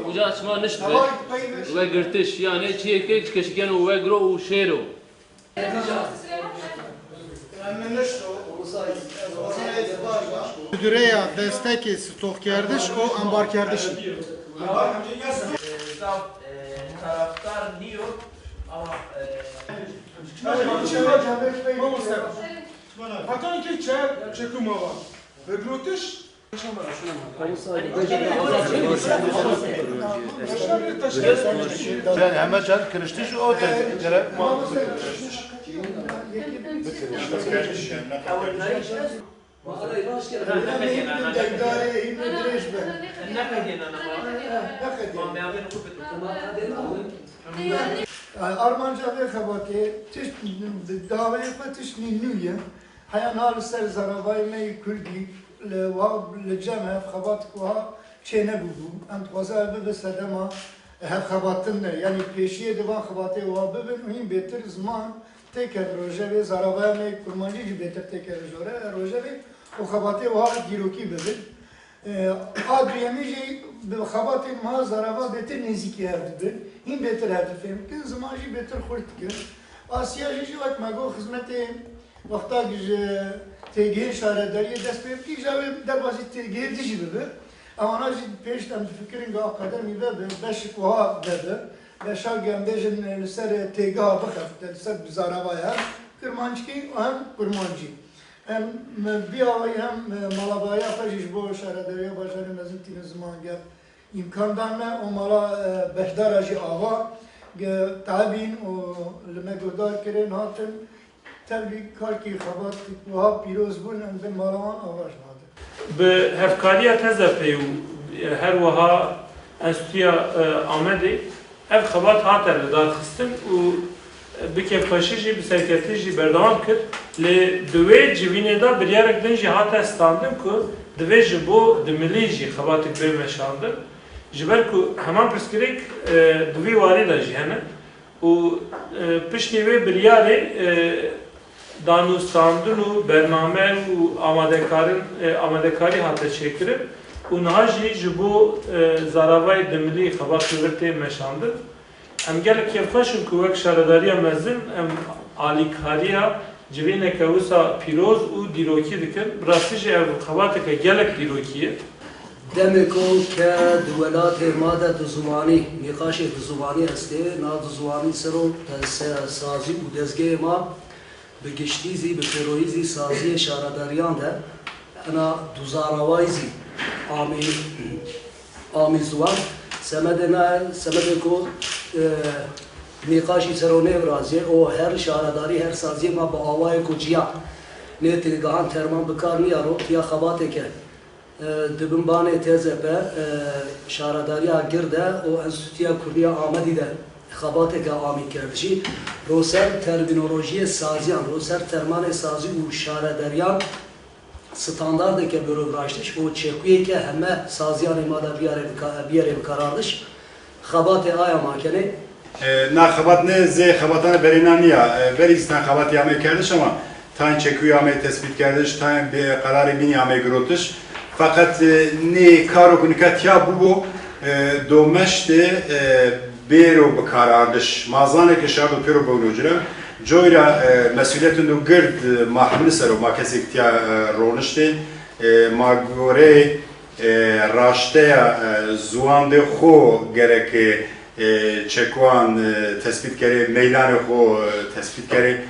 وجا اسمها نشبه وقرتش يعني شيء كيك كشكن وقرو وشيرو Müdüreye destek stok kerdiş, o ambar kerdiş. Taraftar diyor ama Hatta ki çekim hava. Ve grotiş Yani hemen can kırıştış o tezgere Armanca ve kabati tiş davaya patiş ninnuye hayan hal ser zaravay me kurdi le wa le cema kabat kuha çene budu antwaza be sedema her kabatın yani peşiye devan kabati wa be mühim beter zaman teker roje ve zaravay me kurmancı gibi beter teker roje ve o kabati wa giroki be Adriyemici xabatên ma zarava betir nêzîkî hev dibin, hîn betir hev difêm bikin, ziman jî betir xurt dikin. Asiya jî wek me got xizmetê wexta ji têgihên şaredariyê dest pê bikî, ji wê derbasî têgihê dijî bibe. Ewana jî pêş em difikirin ku akademî vebe, beşik wiha vebe, beşa gembêjin li ser têgeha bixefte, li ser zaravaya, kirmanckî hem kurmancî. Hem bir hem malabaya fajiş bu şaradariye başarı mezuntin zaman gel imkandan ne o mala beşdaracı ava tabin o lemegudar kere natın tebrik karki xabat bu piroz bun ve malavan avaş nadı. Be hevkariya tezepe her waha enstitüya amedi ev xabat hater dar xistin u bike paşıcı bir serketici berdam kır le dve civine da bir yer ekden cihat standım ku dve jibo de miliji xabatik be meşandır jiber ku hemen preskrek dve vali da jihane u pişti ve bir yere danu standunu bername u amadekari hatta çekirip u naji jibo zaravay de milli xabatik verte meşandır em gelek yefşun ku vek şaradariya mezin em alikariya civine kavsa piroz u diroki dikin brasije ev xabateke gelek dirokiye demek o ke duvelat mada duzuvani nikaş duzuvani este na duzuvani sero sazi u dezge ma be geçtizi be terorizi sazi şaradariyan da ana duzaravayzi ami zuvan semede ko nikaşi serone vraziye o her şaradari her saziye ma ba avay ko ciya ne tilgahan terman bikar ni yaro ya xabate ke dibin bane tezepe şaradari girde o enstitüya kurdiya amedi de xabate ke ami kerdici roser terminolojiye saziyan roser termane sazi u şaradariyan standart ke bürokraştış o çekuye ke heme saziyan imada bir yere kararmış xabate aya makene na xabat ne z xabatana berinaniya veristan xabat yame kerdiş ama tan çekû yame tespit kerdiş tan bir kararı bin yame grotiş fakat ne karo kunikatya bu domeşte bero bekarardiş mazane ke şardo pero bolujra joyra mesuliyetun do gird mahmul sero ma kesiktiya ronişte magore raşteya zuande xo gerek çekuan tespit kere meydan xo tespit kere